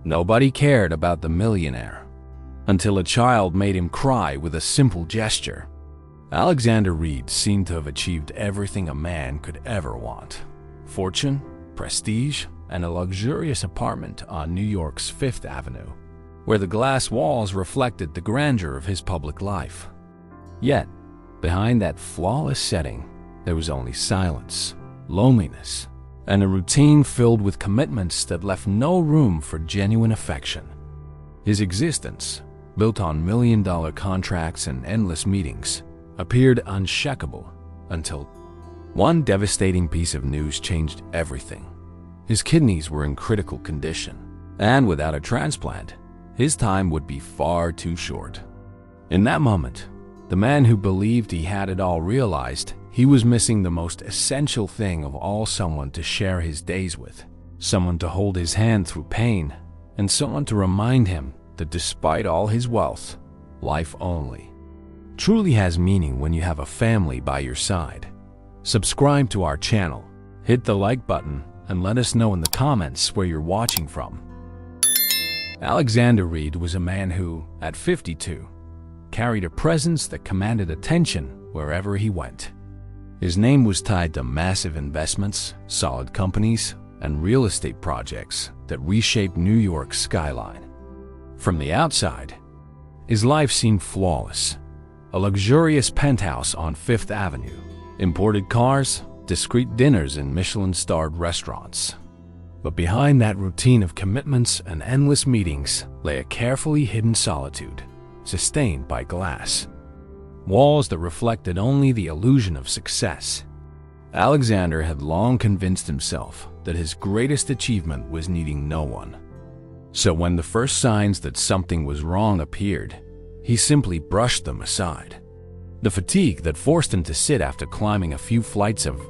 Nobody cared about the millionaire until a child made him cry with a simple gesture. Alexander Reed seemed to have achieved everything a man could ever want: fortune, prestige, and a luxurious apartment on New York's Fifth Avenue, where the glass walls reflected the grandeur of his public life. Yet, behind that flawless setting, there was only silence, loneliness, and a routine filled with commitments that left no room for genuine affection. His existence, built on million-dollar contracts and endless meetings, appeared unshakable until one devastating piece of news changed everything. His kidneys were in critical condition, and without a transplant, his time would be far too short. In that moment, the man who believed he had it all realized he was missing the most essential thing of all: someone to share his days with, someone to hold his hand through pain, and someone to remind him that despite all his wealth, life only truly has meaning when you have a family by your side. Subscribe to our channel, hit the like button, and let us know in the comments where you're watching from. Alexander Reed was a man who, at 52, carried a presence that commanded attention wherever he went. His name was tied to massive investments, solid companies, and real estate projects that reshaped New York's skyline. From the outside, his life seemed flawless: a luxurious penthouse on Fifth Avenue, imported cars, discreet dinners in Michelin-starred restaurants. But behind that routine of commitments and endless meetings lay a carefully hidden solitude, sustained by glass walls that reflected only the illusion of success. Alexander had long convinced himself that his greatest achievement was needing no one. So when the first signs that something was wrong appeared, he simply brushed them aside. The fatigue that forced him to sit after climbing a few flights of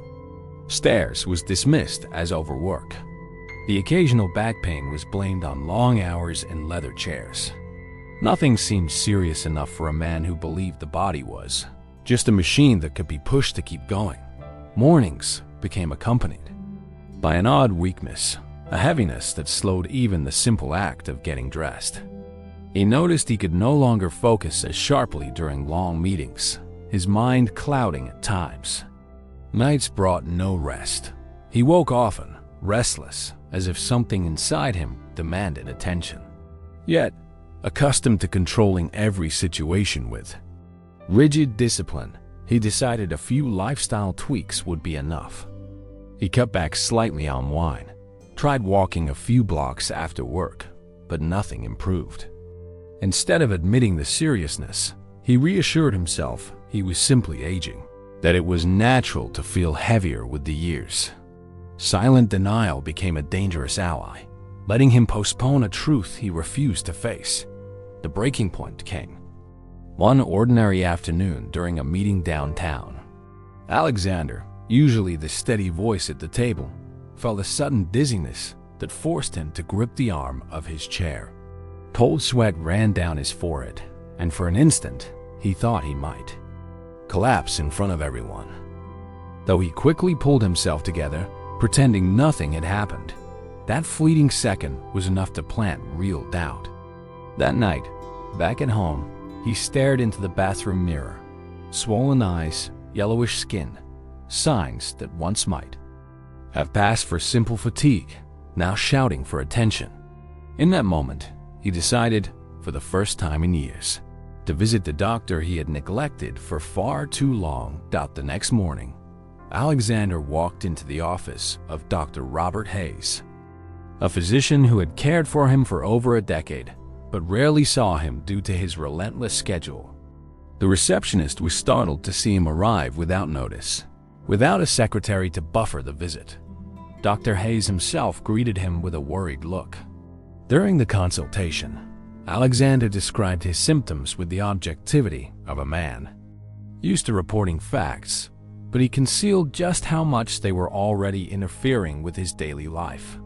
stairs was dismissed as overwork. The occasional back pain was blamed on long hours in leather chairs. Nothing seemed serious enough for a man who believed the body was just a machine that could be pushed to keep going. Mornings became accompanied by an odd weakness, a heaviness that slowed even the simple act of getting dressed. He noticed he could no longer focus as sharply during long meetings, his mind clouding at times. Nights brought no rest. He woke often, restless, as if something inside him demanded attention. Yet, accustomed to controlling every situation with rigid discipline, he decided a few lifestyle tweaks would be enough. He cut back slightly on wine, tried walking a few blocks after work, but nothing improved. Instead of admitting the seriousness, he reassured himself he was simply aging, that it was natural to feel heavier with the years. Silent denial became a dangerous ally, letting him postpone a truth he refused to face. The breaking point came one ordinary afternoon during a meeting downtown. Alexander, usually the steady voice at the table, felt a sudden dizziness that forced him to grip the arm of his chair. Cold sweat ran down his forehead, and for an instant, he thought he might collapse in front of everyone. Though he quickly pulled himself together, pretending nothing had happened, that fleeting second was enough to plant real doubt. That night, back at home, he stared into the bathroom mirror. Swollen eyes, yellowish skin, signs that once might have passed for simple fatigue, now shouting for attention. In that moment, he decided, for the first time in years, to visit the doctor he had neglected for far too long. The next morning, Alexander walked into the office of Dr. Robert Hayes, a physician who had cared for him for over a decade, but rarely saw him due to his relentless schedule. The receptionist was startled to see him arrive without notice, without a secretary to buffer the visit. Dr. Hayes himself greeted him with a worried look. During the consultation, Alexander described his symptoms with the objectivity of a man used to reporting facts, but he concealed just how much they were already interfering with his daily life.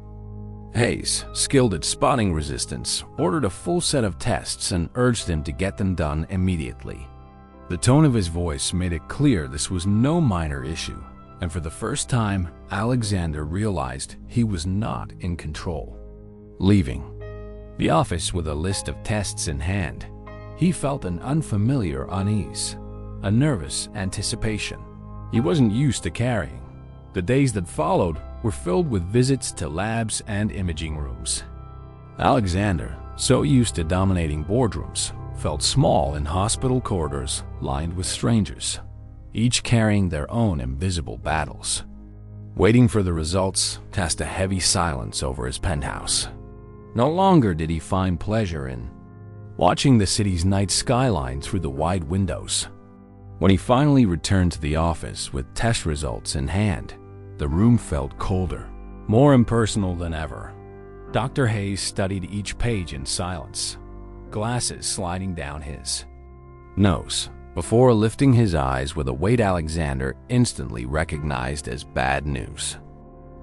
Hayes, skilled at spotting resistance, ordered a full set of tests and urged him to get them done immediately. The tone of his voice made it clear this was no minor issue, and for the first time, Alexander realized he was not in control. Leaving, The office with a list of tests in hand, he felt an unfamiliar unease, a nervous anticipation. He wasn't used to carrying. The days that followed were filled with visits to labs and imaging rooms. Alexander, so used to dominating boardrooms, felt small in hospital corridors lined with strangers, each carrying their own invisible battles. Waiting for the results cast a heavy silence over his penthouse. No longer did he find pleasure in watching the city's night skyline through the wide windows. When he finally returned to the office with test results in hand, the room felt colder, more impersonal than ever. Dr. Hayes studied each page in silence, glasses sliding down his nose, before lifting his eyes with a weight Alexander instantly recognized as bad news.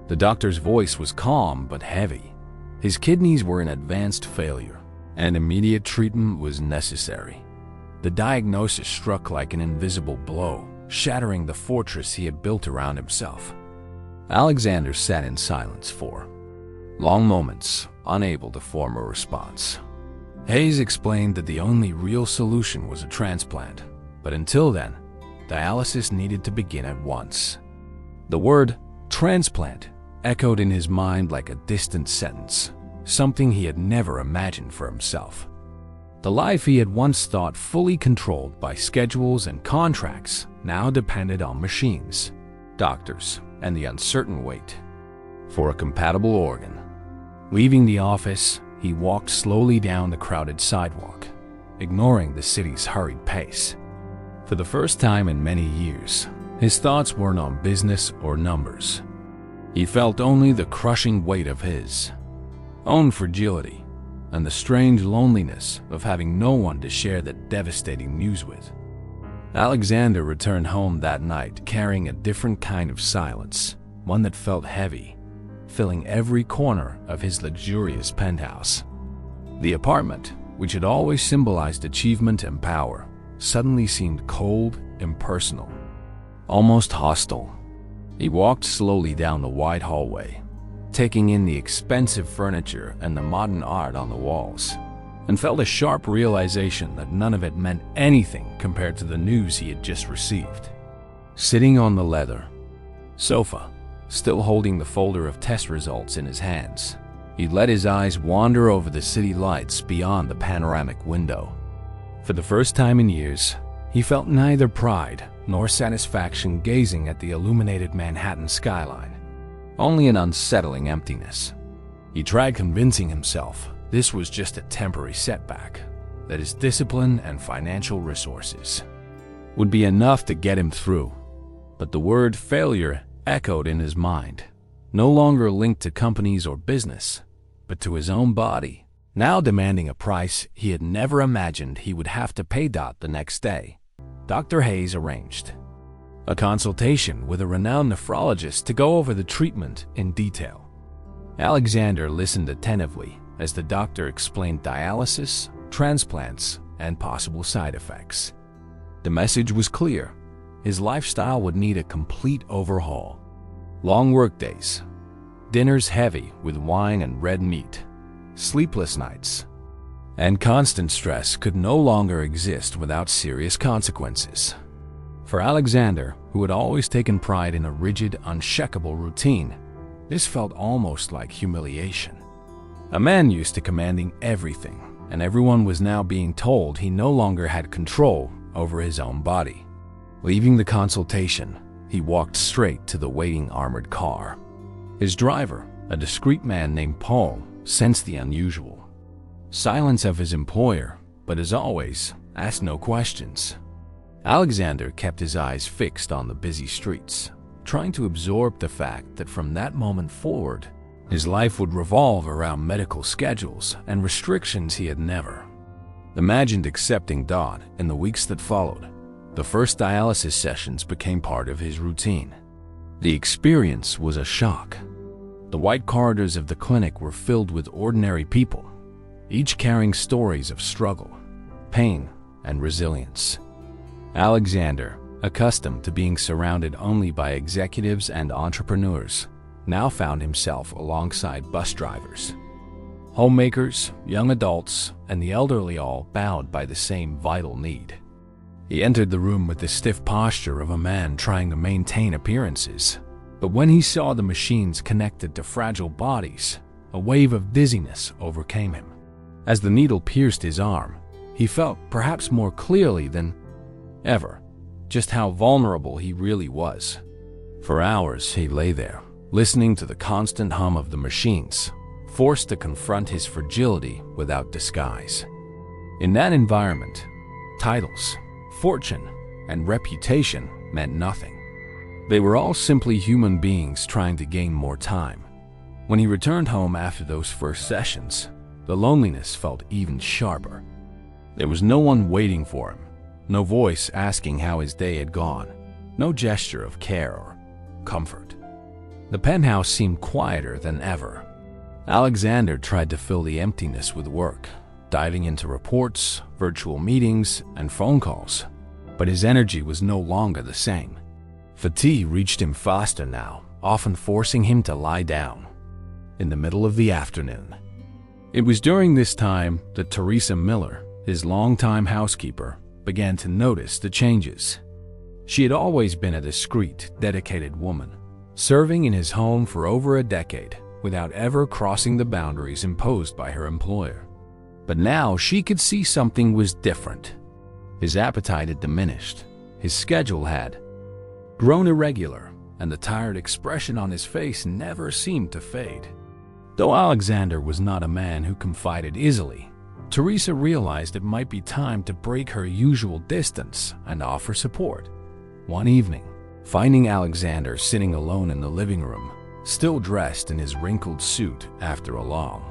The doctor's voice was calm but heavy. His kidneys were in advanced failure, and immediate treatment was necessary. The diagnosis struck like an invisible blow, shattering the fortress he had built around himself. Alexander sat in silence for long moments, unable to form a response. Hayes explained that the only real solution was a transplant, but until then, dialysis needed to begin at once. The word transplant echoed in his mind like a distant sentence, something he had never imagined for himself. The life he had once thought fully controlled by schedules and contracts now depended on machines, doctors, and the uncertain wait for a compatible organ. Leaving the office, he walked slowly down the crowded sidewalk, ignoring the city's hurried pace. For the first time in many years, his thoughts weren't on business or numbers. He felt only the crushing weight of his own fragility and the strange loneliness of having no one to share the devastating news with. Alexander returned home that night carrying a different kind of silence, one that felt heavy, filling every corner of his luxurious penthouse. The apartment, which had always symbolized achievement and power, suddenly seemed cold, impersonal, almost hostile. He walked slowly down the wide hallway, taking in the expensive furniture and the modern art on the walls, and felt a sharp realization that none of it meant anything compared to the news he had just received. Sitting on the leather sofa, still holding the folder of test results in his hands, he let his eyes wander over the city lights beyond the panoramic window. For the first time in years, he felt neither pride nor satisfaction gazing at the illuminated Manhattan skyline, only an unsettling emptiness. He tried convincing himself this was just a temporary setback, that his discipline and financial resources would be enough to get him through. But the word failure echoed in his mind, no longer linked to companies or business, but to his own body, now demanding a price he had never imagined he would have to pay. The next day, Dr. Hayes arranged a consultation with a renowned nephrologist to go over the treatment in detail. Alexander listened attentively as the doctor explained dialysis, transplants, and possible side effects. The message was clear. His lifestyle would need a complete overhaul. Long workdays, dinners heavy with wine and red meat, sleepless nights, and constant stress could no longer exist without serious consequences. For Alexander, who had always taken pride in a rigid, unshakable routine, this felt almost like humiliation. A man used to commanding everything, and everyone was now being told he no longer had control over his own body. Leaving the consultation, he walked straight to the waiting armored car. His driver, a discreet man named Paul, sensed the unusual silence of his employer, but as always, asked no questions. Alexander kept his eyes fixed on the busy streets, trying to absorb the fact that from that moment forward, his life would revolve around medical schedules and restrictions he had never imagined accepting. In the weeks that followed, the first dialysis sessions became part of his routine. The experience was a shock. The white corridors of the clinic were filled with ordinary people, each carrying stories of struggle, pain, and resilience. Alexander, accustomed to being surrounded only by executives and entrepreneurs, now found himself alongside bus drivers, Homemakers, young adults, and the elderly all bound by the same vital need. He entered the room with the stiff posture of a man trying to maintain appearances. But when he saw the machines connected to fragile bodies, a wave of dizziness overcame him. As the needle pierced his arm, he felt, perhaps more clearly than ever, just how vulnerable he really was. For hours he lay there, listening to the constant hum of the machines, forced to confront his fragility without disguise. In that environment, titles, fortune, and reputation meant nothing. They were all simply human beings trying to gain more time. When he returned home after those first sessions, the loneliness felt even sharper. There was no one waiting for him, no voice asking how his day had gone, no gesture of care or comfort. The penthouse seemed quieter than ever. Alexander tried to fill the emptiness with work, diving into reports, virtual meetings, and phone calls. But his energy was no longer the same. Fatigue reached him faster now, often forcing him to lie down. In the middle of the afternoon. It was during this time that Teresa Miller, his longtime housekeeper, began to notice the changes. She had always been a discreet, dedicated woman, serving in his home for over a decade without ever crossing the boundaries imposed by her employer. But now she could see something was different. His appetite had diminished, his schedule had grown irregular, and the tired expression on his face never seemed to fade. Though Alexander was not a man who confided easily, Teresa realized it might be time to break her usual distance and offer support. One evening, finding Alexander sitting alone in the living room, still dressed in his wrinkled suit after a long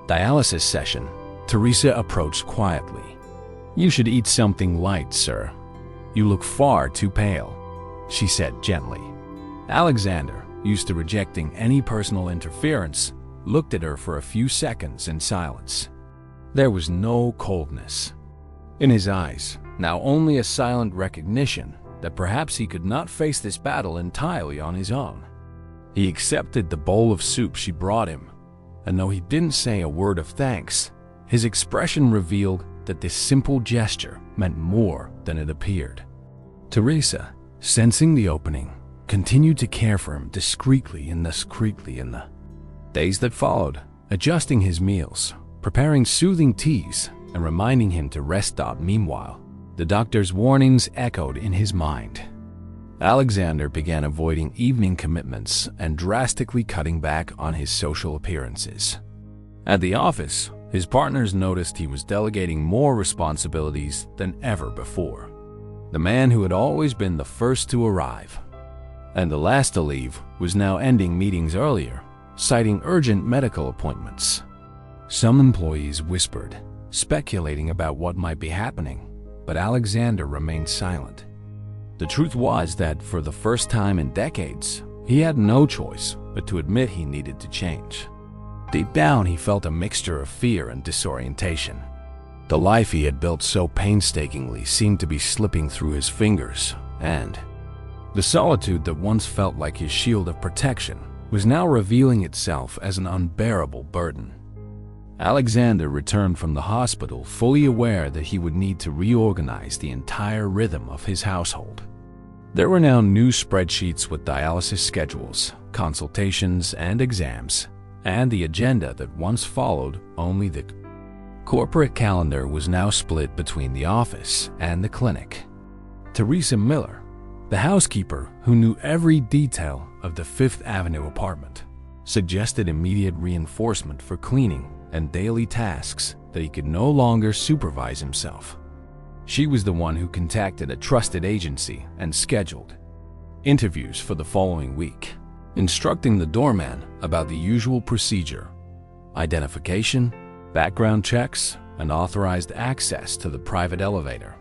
dialysis session, Teresa approached quietly. "You should eat something light, sir. You look far too pale," she said gently. Alexander, used to rejecting any personal interference, looked at her for a few seconds in silence. There was no coldness in his eyes, now only a silent recognition that perhaps he could not face this battle entirely on his own. He accepted the bowl of soup she brought him, and though he didn't say a word of thanks, his expression revealed that this simple gesture meant more than it appeared. Teresa, sensing the opening, continued to care for him discreetly in the days that followed, adjusting his meals, preparing soothing teas, and reminding him to rest. Meanwhile, the doctor's warnings echoed in his mind. Alexander began avoiding evening commitments and drastically cutting back on his social appearances. At the office, his partners noticed he was delegating more responsibilities than ever before. The man who had always been the first to arrive and the last to leave was now ending meetings earlier, citing urgent medical appointments. Some employees whispered, speculating about what might be happening, but Alexander remained silent. The truth was that for the first time in decades, he had no choice but to admit he needed to change. Deep down, he felt a mixture of fear and disorientation. The life he had built so painstakingly seemed to be slipping through his fingers, and the solitude that once felt like his shield of protection was now revealing itself as an unbearable burden. Alexander returned from the hospital fully aware that he would need to reorganize the entire rhythm of his household. There were now new spreadsheets with dialysis schedules, consultations, and exams, and the agenda that once followed only the corporate calendar was now split between the office and the clinic. Teresa Miller, the housekeeper who knew every detail of the Fifth Avenue apartment, suggested immediate reinforcement for cleaning and daily tasks that he could no longer supervise himself. She was the one who contacted a trusted agency and scheduled interviews for the following week, instructing the doorman about the usual procedure: identification, background checks, and authorized access to the private elevator.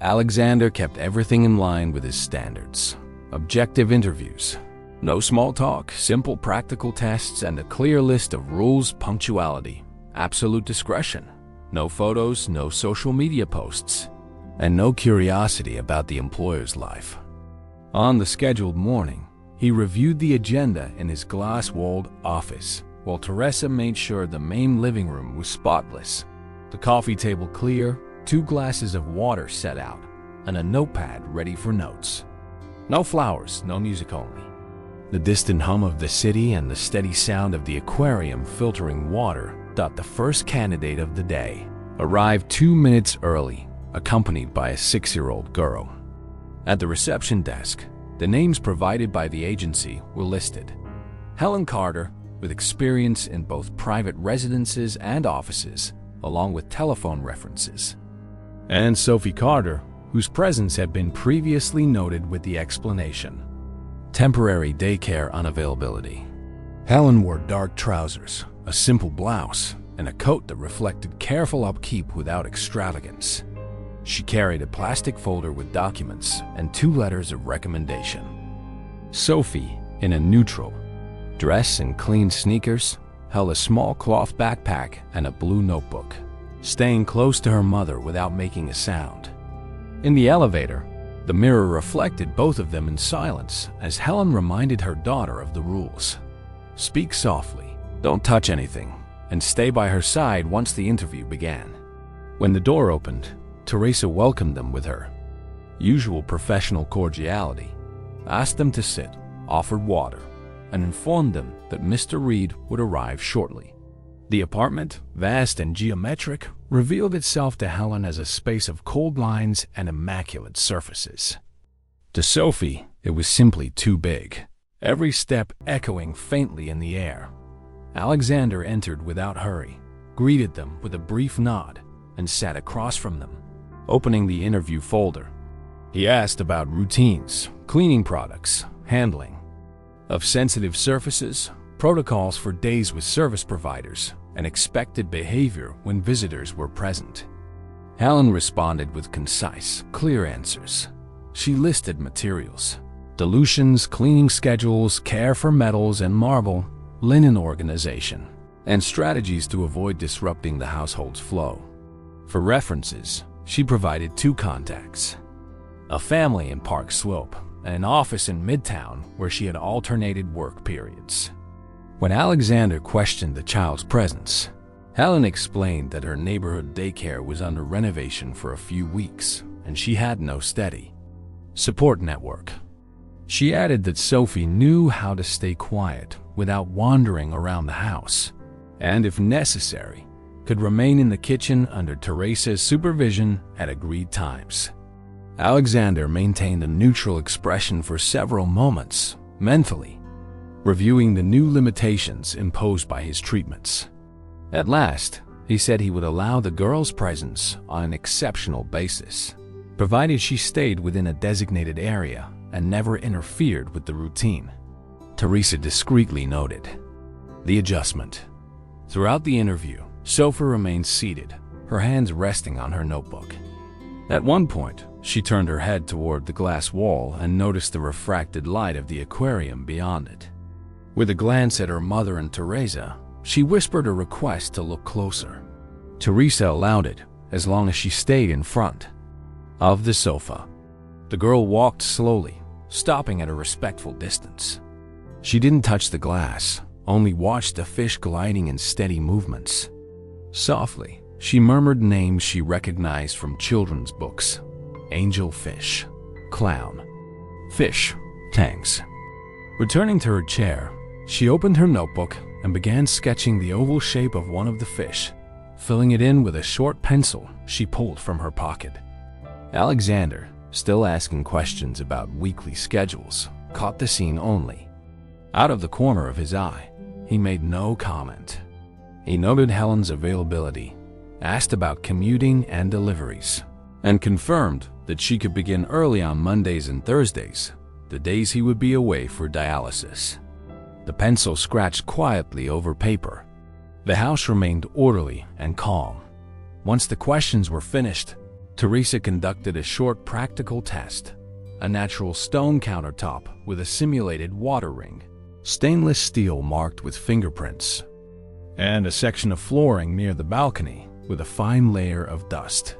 Alexander kept everything in line with his standards. Objective interviews, no small talk, simple practical tests, and a clear list of rules: punctuality, absolute discretion, no photos, no social media posts, and no curiosity about the employer's life. On the scheduled morning, he reviewed the agenda in his glass-walled office, while Teresa made sure the main living room was spotless. The coffee table clear, 2 glasses of water set out, and a notepad ready for notes. No flowers, no music only. The distant hum of the city and the steady sound of the aquarium filtering water dot the first candidate of the day. Arrived 2 minutes early, accompanied by a 6-year-old girl. At the reception desk, the names provided by the agency were listed. Helen Carter, with experience in both private residences and offices, along with telephone references. And Sophie Carter, whose presence had been previously noted with the explanation: temporary daycare unavailability. Helen wore dark trousers, a simple blouse, and a coat that reflected careful upkeep without extravagance. She carried a plastic folder with documents and 2 letters of recommendation. Sophie, in a neutral dress and clean sneakers, held a small cloth backpack and a blue notebook, staying close to her mother without making a sound. In the elevator, the mirror reflected both of them in silence as Helen reminded her daughter of the rules. Speak softly, don't touch anything, and stay by her side once the interview began. When the door opened, Teresa welcomed them with her usual professional cordiality, asked them to sit, offered water, and informed them that Mr. Reed would arrive shortly. The apartment, vast and geometric, revealed itself to Helen as a space of cold lines and immaculate surfaces. To Sophie, it was simply too big, every step echoing faintly in the air. Alexander entered without hurry, greeted them with a brief nod, and sat across from them, opening the interview folder. He asked about routines, cleaning products, handling of sensitive surfaces, protocols for days with service providers, and expected behavior when visitors were present. Helen responded with concise, clear answers. She listed materials: dilutions, cleaning schedules, care for metals and marble, linen organization, and strategies to avoid disrupting the household's flow. For references, she provided 2 contacts: a family in Park Slope and an office in Midtown where she had alternated work periods. When Alexander questioned the child's presence, Helen explained that her neighborhood daycare was under renovation for a few weeks and she had no steady support network. She added that Sophie knew how to stay quiet without wandering around the house, and if necessary, could remain in the kitchen under Teresa's supervision at agreed times. Alexander maintained a neutral expression for several moments, mentally reviewing the new limitations imposed by his treatments. At last, he said he would allow the girl's presence on an exceptional basis, provided she stayed within a designated area and never interfered with the routine. Teresa discreetly noted the adjustment. Throughout the interview, Sophie remained seated, her hands resting on her notebook. At one point, she turned her head toward the glass wall and noticed the refracted light of the aquarium beyond it. With a glance at her mother and Teresa, she whispered a request to look closer. Teresa allowed it, as long as she stayed in front of the sofa. The girl walked slowly, stopping at a respectful distance. She didn't touch the glass, only watched the fish gliding in steady movements. Softly, she murmured names she recognized from children's books: angelfish, clown, fish, tangs. Returning to her chair, she opened her notebook and began sketching the oval shape of one of the fish, filling it in with a short pencil she pulled from her pocket. Alexander, still asking questions about weekly schedules, caught the scene only. Out of the corner of his eye, he made no comment. He noted Helen's availability, asked about commuting and deliveries, and confirmed that she could begin early on Mondays and Thursdays, the days he would be away for dialysis. The pencil scratched quietly over paper. The house remained orderly and calm. Once the questions were finished, Teresa conducted a short practical test: a natural stone countertop with a simulated water ring, stainless steel marked with fingerprints, and a section of flooring near the balcony with a fine layer of dust.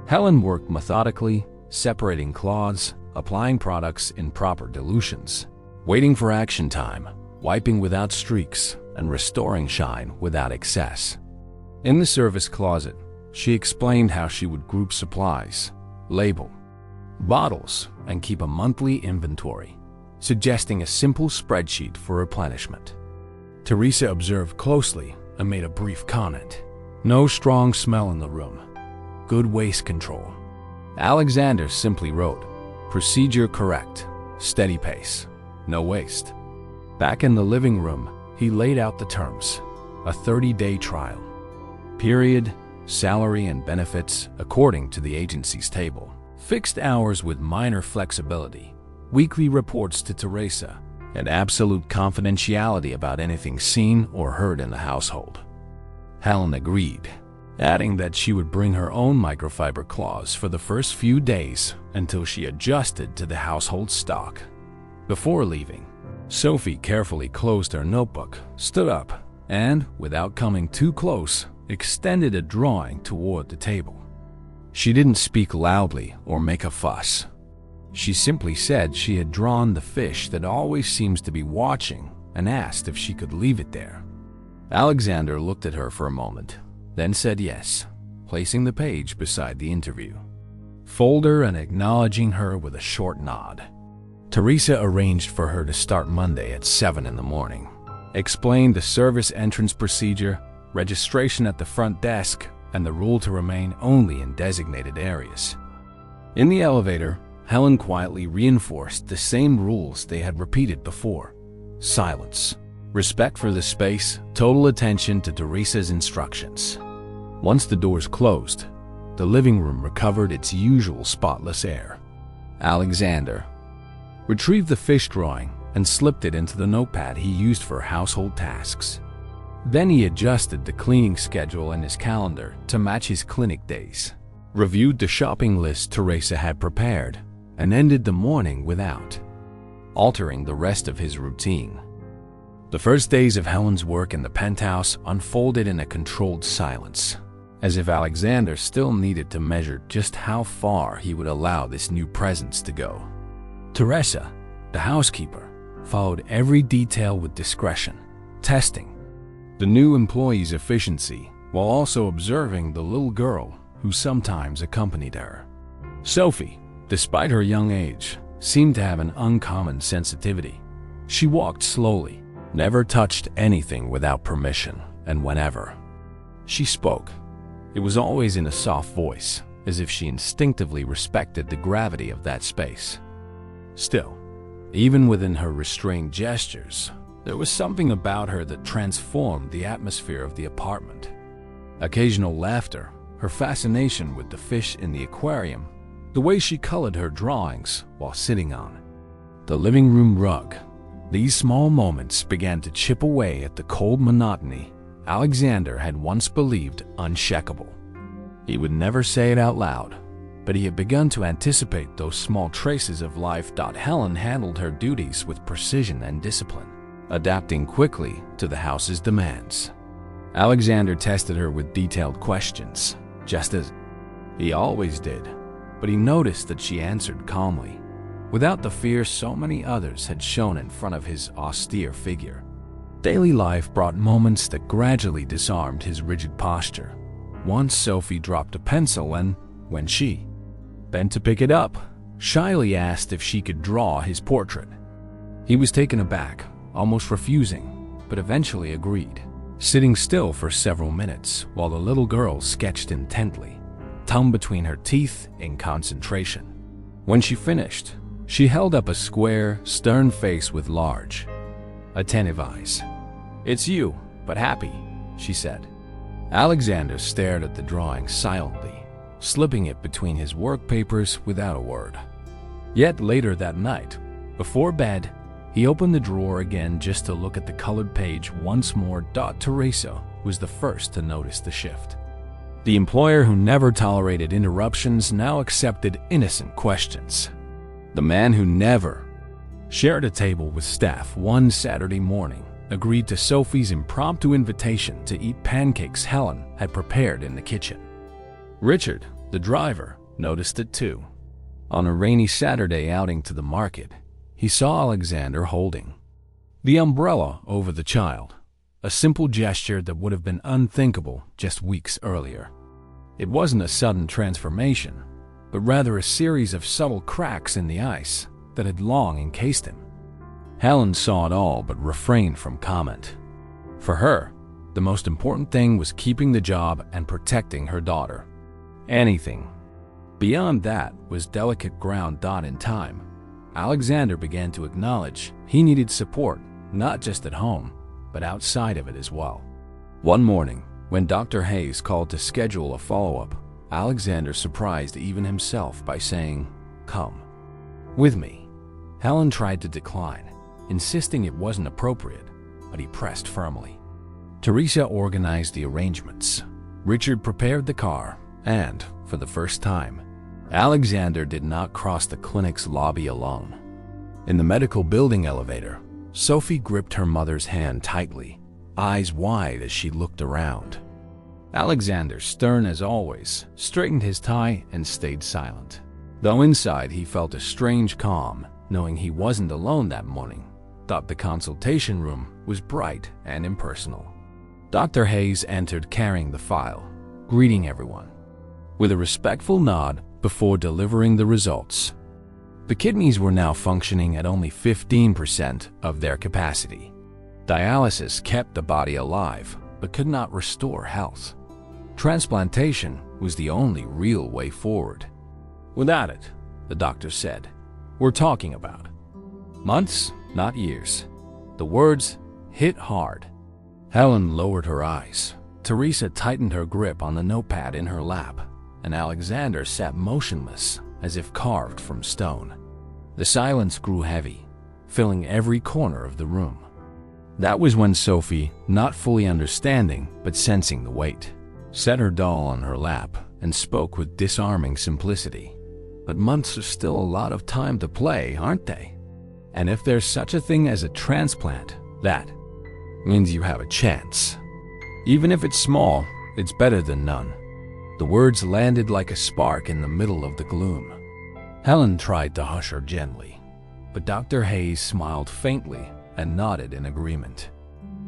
Helen worked methodically, separating cloths, applying products in proper dilutions, waiting for action time, wiping without streaks, and restoring shine without excess. In the service closet, she explained how she would group supplies, label bottles, and keep a monthly inventory, suggesting a simple spreadsheet for replenishment. Teresa observed closely and made a brief comment. No strong smell in the room. Good waste control. Alexander simply wrote, procedure correct, steady pace, no waste. Back in the living room, he laid out the terms. A 30-day trial. Period, salary and benefits according to the agency's table. Fixed hours with minor flexibility. Weekly reports to Teresa, and absolute confidentiality about anything seen or heard in the household. Helen agreed, adding that she would bring her own microfiber cloths for the first few days until she adjusted to the household stock. Before leaving, Sophie carefully closed her notebook, stood up, and, without coming too close, extended a drawing toward the table. She didn't speak loudly or make a fuss. She simply said she had drawn the fish that always seems to be watching and asked if she could leave it there. Alexander looked at her for a moment, then said yes, placing the page beside the interview folder and acknowledging her with a short nod. Teresa arranged for her to start Monday at 7 in the morning, explained the service entrance procedure, registration at the front desk, and the rule to remain only in designated areas. In the elevator, Helen quietly reinforced the same rules they had repeated before. Silence, respect for the space, total attention to Teresa's instructions. Once the doors closed, the living room recovered its usual spotless air. Alexander retrieved the fish drawing and slipped it into the notepad he used for household tasks. Then he adjusted the cleaning schedule in his calendar to match his clinic days, reviewed the shopping list Teresa had prepared, and ended the morning without altering the rest of his routine. The first days of Helen's work in the penthouse unfolded in a controlled silence, as if Alexander still needed to measure just how far he would allow this new presence to go. Teresa, the housekeeper, followed every detail with discretion, testing the new employee's efficiency while also observing the little girl who sometimes accompanied her. Sophie, despite her young age, seemed to have an uncommon sensitivity. She walked slowly, never touched anything without permission, and whenever she spoke, it was always in a soft voice, as if she instinctively respected the gravity of that space. Still, even within her restrained gestures, there was something about her that transformed the atmosphere of the apartment. Occasional laughter, her fascination with the fish in the aquarium, the way she colored her drawings while sitting on the living room rug. These small moments began to chip away at the cold monotony Alexander had once believed unshakable. He would never say it out loud, but he had begun to anticipate those small traces of life. Helen handled her duties with precision and discipline, adapting quickly to the house's demands. Alexander tested her with detailed questions, just as he always did, but he noticed that she answered calmly, without the fear so many others had shown in front of his austere figure. Daily life brought moments that gradually disarmed his rigid posture. Once Sophie dropped a pencil and, when she bent to pick it up, shyly asked if she could draw his portrait. He was taken aback, almost refusing, but eventually agreed, sitting still for several minutes while the little girl sketched intently, tongue between her teeth in concentration. When she finished, she held up a square, stern face with large, attentive eyes. "It's you, but happy," she said. Alexander stared at the drawing silently, slipping it between his work papers without a word. Yet later that night, before bed, he opened the drawer again just to look at the colored page once more. Teresa was the first to notice the shift. The employer who never tolerated interruptions now accepted innocent questions. The man who never shared a table with staff one Saturday morning agreed to Sophie's impromptu invitation to eat pancakes Helen had prepared in the kitchen. Richard, the driver, noticed it too. On a rainy Saturday outing to the market, he saw Alexander holding the umbrella over the child, a simple gesture that would have been unthinkable just weeks earlier. It wasn't a sudden transformation, but rather a series of subtle cracks in the ice that had long encased him. Helen saw it all but refrained from comment. For her, the most important thing was keeping the job and protecting her daughter. Anything beyond that was delicate ground. In time, Alexander began to acknowledge he needed support, not just at home, but outside of it as well. One morning, when Dr. Hayes called to schedule a follow-up, Alexander surprised even himself by saying, "Come with me." Helen tried to decline, insisting it wasn't appropriate, but he pressed firmly. Teresa organized the arrangements. Richard prepared the car, and, for the first time, Alexander did not cross the clinic's lobby alone. In the medical building elevator, Sophie gripped her mother's hand tightly, eyes wide as she looked around. Alexander, stern as always, straightened his tie and stayed silent, though inside he felt a strange calm, knowing he wasn't alone that morning. The consultation room was bright and impersonal. Dr. Hayes entered carrying the file, greeting everyone with a respectful nod before delivering the results. The kidneys were now functioning at only 15% of their capacity. Dialysis kept the body alive, but could not restore health. Transplantation was the only real way forward. Without it, the doctor said, we're talking about months, not years. The words hit hard. Helen lowered her eyes. Teresa tightened her grip on the notepad in her lap, and Alexander sat motionless as if carved from stone. The silence grew heavy, filling every corner of the room. That was when Sophie, not fully understanding but sensing the weight, set her doll on her lap and spoke with disarming simplicity. But months are still a lot of time to play, aren't they? And if there's such a thing as a transplant, that means you have a chance. Even if it's small, it's better than none. The words landed like a spark in the middle of the gloom. Helen tried to hush her gently, but Dr. Hayes smiled faintly and nodded in agreement.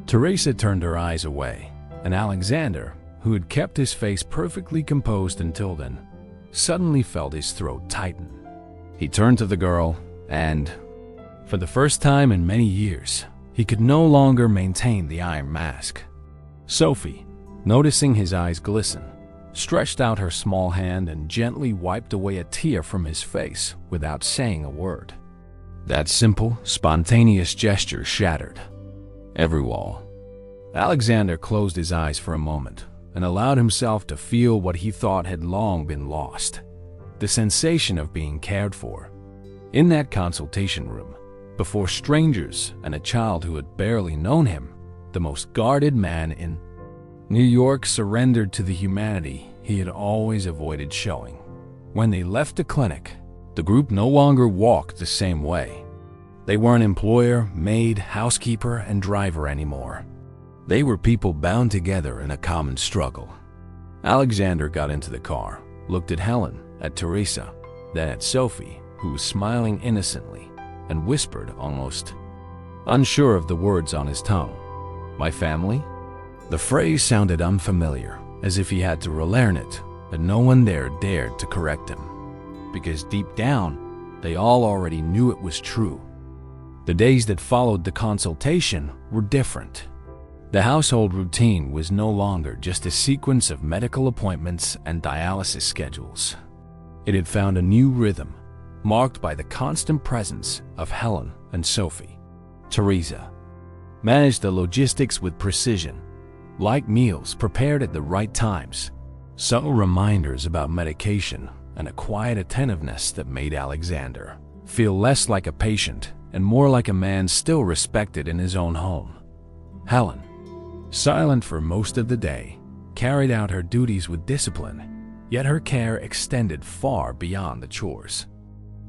Teresa turned her eyes away, and Alexander, who had kept his face perfectly composed until then, suddenly felt his throat tighten. He turned to the girl, and, for the first time in many years, he could no longer maintain the iron mask. Sophie, noticing his eyes glisten, stretched out her small hand and gently wiped away a tear from his face without saying a word. That simple, spontaneous gesture shattered every wall. Alexander closed his eyes for a moment and allowed himself to feel what he thought had long been lost, the sensation of being cared for. In that consultation room, before strangers and a child who had barely known him, the most guarded man in New York surrendered to the humanity he had always avoided showing. When they left the clinic, the group no longer walked the same way. They weren't employer, maid, housekeeper, and driver anymore. They were people bound together in a common struggle. Alexander got into the car, looked at Helen, at Teresa, then at Sophie, who was smiling innocently, and whispered, almost unsure of the words on his tongue, "My family?" The phrase sounded unfamiliar, as if he had to relearn it, and no one there dared to correct him, because deep down, they all already knew it was true. The days that followed the consultation were different. The household routine was no longer just a sequence of medical appointments and dialysis schedules. It had found a new rhythm, marked by the constant presence of Helen and Sophie. Teresa managed the logistics with precision, light meals prepared at the right times, subtle reminders about medication, and a quiet attentiveness that made Alexander feel less like a patient and more like a man still respected in his own home. Helen, silent for most of the day, carried out her duties with discipline, yet her care extended far beyond the chores.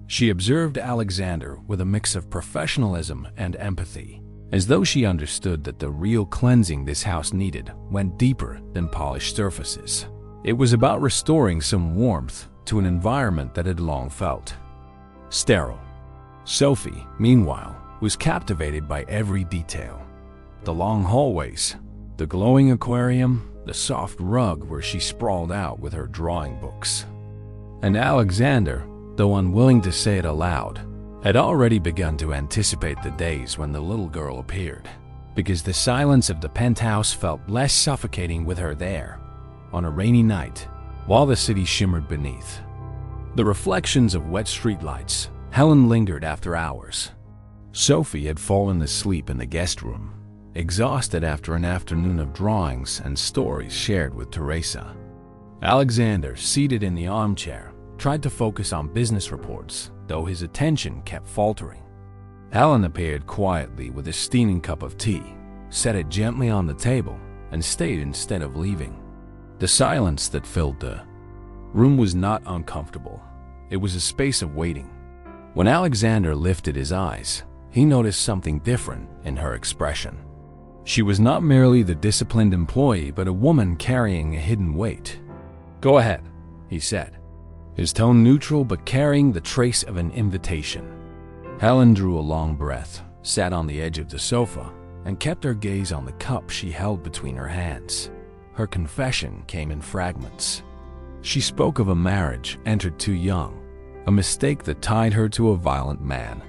She observed Alexander with a mix of professionalism and empathy, as though she understood that the real cleansing this house needed went deeper than polished surfaces. It was about restoring some warmth to an environment that had long felt sterile. Sophie, meanwhile, was captivated by every detail. The long hallways, the glowing aquarium, the soft rug where she sprawled out with her drawing books. And Alexander, though unwilling to say it aloud, had already begun to anticipate the days when the little girl appeared, because the silence of the penthouse felt less suffocating with her there, on a rainy night, while the city shimmered beneath. The reflections of wet streetlights, Helen lingered after hours. Sophie had fallen asleep in the guest room, exhausted after an afternoon of drawings and stories shared with Teresa. Alexander, seated in the armchair, tried to focus on business reports, though his attention kept faltering. Helen appeared quietly with a steaming cup of tea, set it gently on the table, and stayed instead of leaving. The silence that filled the room was not uncomfortable. It was a space of waiting. When Alexander lifted his eyes, he noticed something different in her expression. She was not merely the disciplined employee, but a woman carrying a hidden weight. "Go ahead," he said, his tone neutral but carrying the trace of an invitation. Helen drew a long breath, sat on the edge of the sofa, and kept her gaze on the cup she held between her hands. Her confession came in fragments. She spoke of a marriage entered too young, a mistake that tied her to a violent man.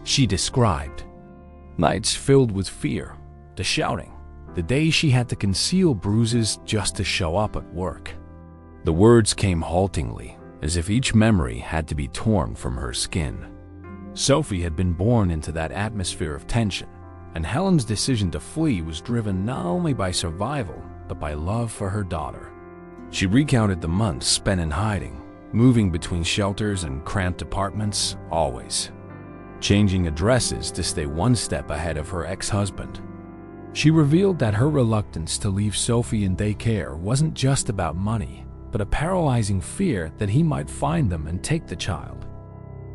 She described nights filled with fear, the shouting, the days she had to conceal bruises just to show up at work. The words came haltingly, as if each memory had to be torn from her skin. Sophie had been born into that atmosphere of tension, and Helen's decision to flee was driven not only by survival, but by love for her daughter. She recounted the months spent in hiding, moving between shelters and cramped apartments, always changing addresses to stay one step ahead of her ex-husband. She revealed that her reluctance to leave Sophie in daycare wasn't just about money, but a paralyzing fear that he might find them and take the child.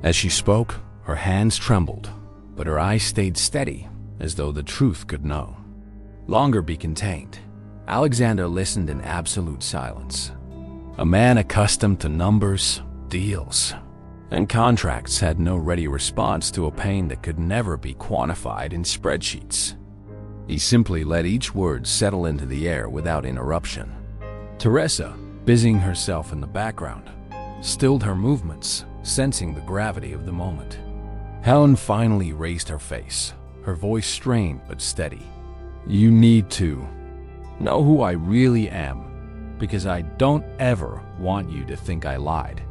As she spoke, her hands trembled, but her eyes stayed steady, as though the truth could no longer be contained. Alexander listened in absolute silence. A man accustomed to numbers, deals, and contracts had no ready response to a pain that could never be quantified in spreadsheets. He simply let each word settle into the air without interruption. Teresa, busying herself in the background, stilled her movements, sensing the gravity of the moment. Helen finally raised her face, her voice strained but steady. "You need to know who I really am, because I don't ever want you to think I lied.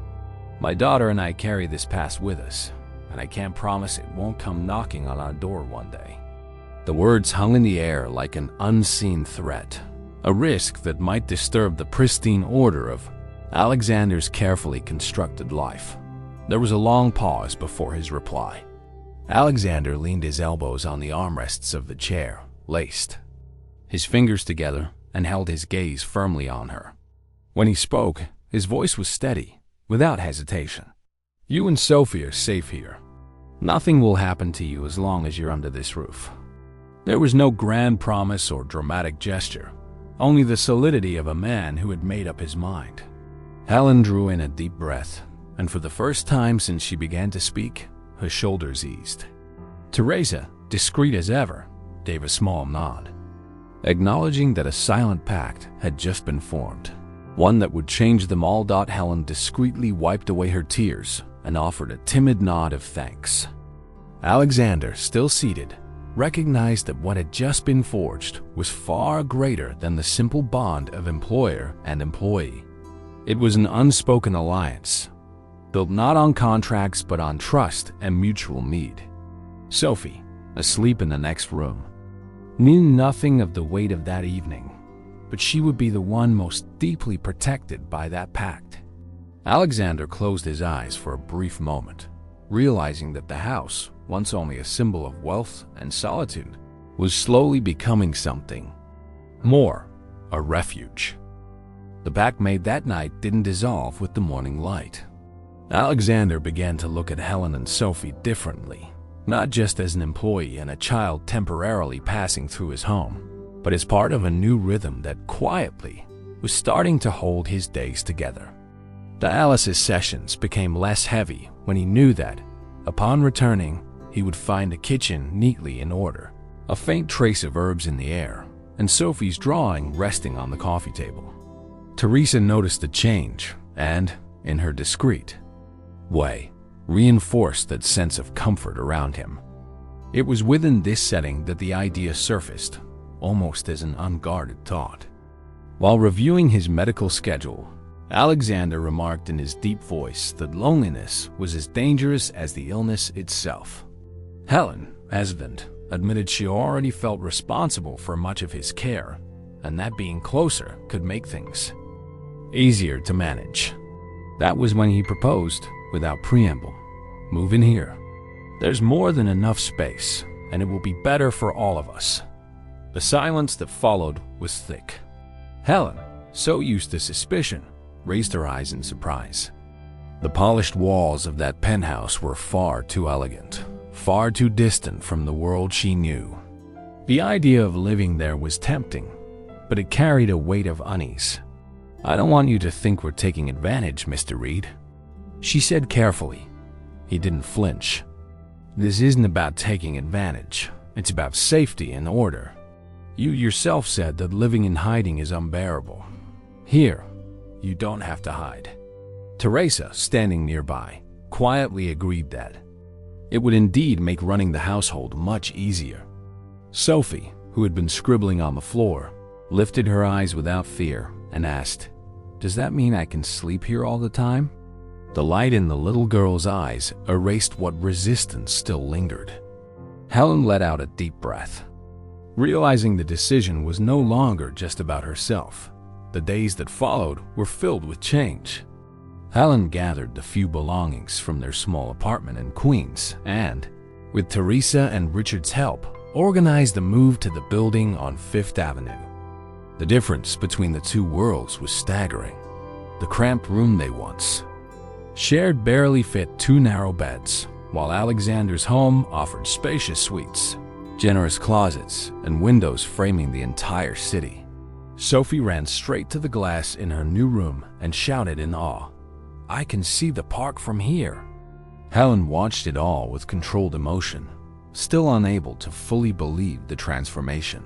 My daughter and I carry this past with us, and I can't promise it won't come knocking on our door one day." The words hung in the air like an unseen threat, a risk that might disturb the pristine order of Alexander's carefully constructed life. There was a long pause before his reply. Alexander leaned his elbows on the armrests of the chair, laced his fingers together, and held his gaze firmly on her. When he spoke, his voice was steady, without hesitation. "You and Sophie are safe here. Nothing will happen to you as long as you're under this roof." There was no grand promise or dramatic gesture, only the solidity of a man who had made up his mind. Helen drew in a deep breath, and for the first time since she began to speak, her shoulders eased. Teresa, discreet as ever, gave a small nod, acknowledging that a silent pact had just been formed, one that would change them all. Helen discreetly wiped away her tears and offered a timid nod of thanks. Alexander, still seated, recognized that what had just been forged was far greater than the simple bond of employer and employee. It was an unspoken alliance, built not on contracts but on trust and mutual need. Sophie, asleep in the next room, knew nothing of the weight of that evening, but she would be the one most deeply protected by that pact. Alexander closed his eyes for a brief moment, realizing that the house, once only a symbol of wealth and solitude, was slowly becoming something more, a refuge. The pact made that night didn't dissolve with the morning light. Alexander began to look at Helen and Sophie differently, not just as an employee and a child temporarily passing through his home, but as part of a new rhythm that quietly was starting to hold his days together. Dialysis sessions became less heavy when he knew that, upon returning, he would find the kitchen neatly in order, a faint trace of herbs in the air, and Sophie's drawing resting on the coffee table. Teresa noticed the change and, in her discreet way, reinforced that sense of comfort around him. It was within this setting that the idea surfaced, almost as an unguarded thought. While reviewing his medical schedule, Alexander remarked in his deep voice that loneliness was as dangerous as the illness itself. Helen, husband, admitted she already felt responsible for much of his care, and that being closer could make things easier to manage. That was when he proposed, without preamble, "Move in here. There's more than enough space, and it will be better for all of us." The silence that followed was thick. Helen, so used to suspicion, raised her eyes in surprise. The polished walls of that penthouse were far too elegant, far too distant from the world she knew. The idea of living there was tempting, but it carried a weight of unease. "I don't want you to think we're taking advantage, Mr. Reed," she said carefully. He didn't flinch. "This isn't about taking advantage. It's about safety and order. You yourself said that living in hiding is unbearable. Here, you don't have to hide." Teresa, standing nearby, quietly agreed that it would indeed make running the household much easier. Sophie, who had been scribbling on the floor, lifted her eyes without fear and asked, "Does that mean I can sleep here all the time?" The light in the little girl's eyes erased what resistance still lingered. Helen let out a deep breath. Realizing the decision was no longer just about herself, the days that followed were filled with change. Helen gathered the few belongings from their small apartment in Queens and, with Teresa and Richard's help, organized the move to the building on Fifth Avenue. The difference between the two worlds was staggering. The cramped room they once shared barely fit 2 narrow beds, while Alexander's home offered spacious suites, generous closets, and windows framing the entire city. Sophie ran straight to the glass in her new room and shouted in awe, "I can see the park from here." Helen watched it all with controlled emotion, still unable to fully believe the transformation.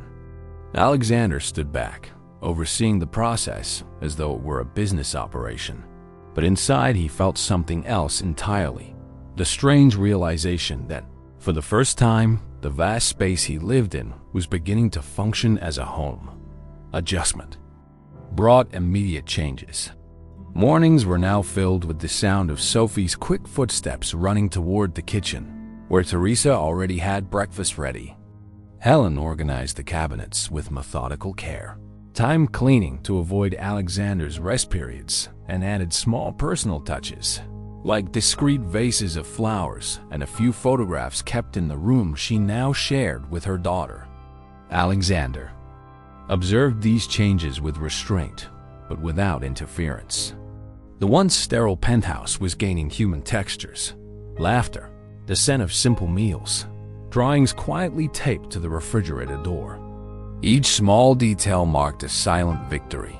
Alexander stood back, overseeing the process as though it were a business operation. But inside he felt something else entirely, the strange realization that, for the first time, the vast space he lived in was beginning to function as a home. Adjustment brought immediate changes. Mornings were now filled with the sound of Sophie's quick footsteps running toward the kitchen, where Teresa already had breakfast ready. Helen organized the cabinets with methodical care, time cleaning to avoid Alexander's rest periods, and added small personal touches, like discreet vases of flowers and a few photographs kept in the room she now shared with her daughter. Alexander observed these changes with restraint, but without interference. The once sterile penthouse was gaining human textures, laughter, the scent of simple meals, drawings quietly taped to the refrigerator door. Each small detail marked a silent victory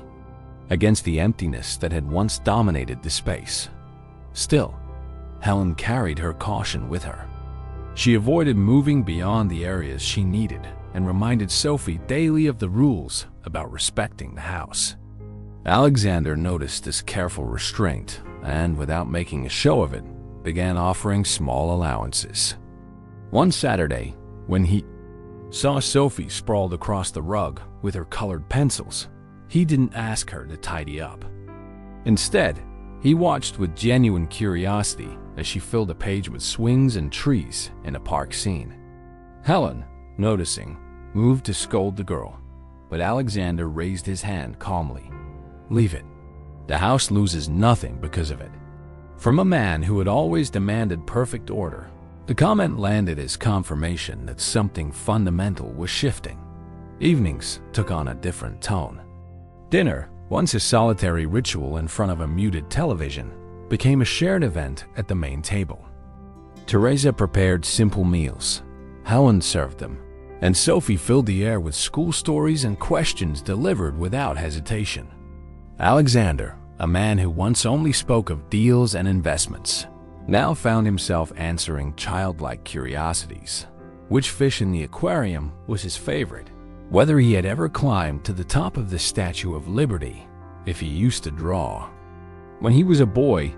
against the emptiness that had once dominated the space. Still, Helen carried her caution with her. She avoided moving beyond the areas she needed and reminded Sophie daily of the rules about respecting the house. Alexander noticed this careful restraint and, without making a show of it, began offering small allowances. One Saturday, when he saw Sophie sprawled across the rug with her colored pencils, he didn't ask her to tidy up. Instead, he watched with genuine curiosity as she filled a page with swings and trees in a park scene. Helen, noticing, moved to scold the girl, but Alexander raised his hand calmly. "Leave it. The house loses nothing because of it." From a man who had always demanded perfect order, the comment landed as confirmation that something fundamental was shifting. Evenings took on a different tone. Dinner, once a solitary ritual in front of a muted television, became a shared event at the main table. Teresa prepared simple meals, Helen served them, and Sophie filled the air with school stories and questions delivered without hesitation. Alexander, a man who once only spoke of deals and investments, now found himself answering childlike curiosities. which fish in the aquarium was his favorite, whether he had ever climbed to the top of the Statue of Liberty, if he used to draw. When he was a boy,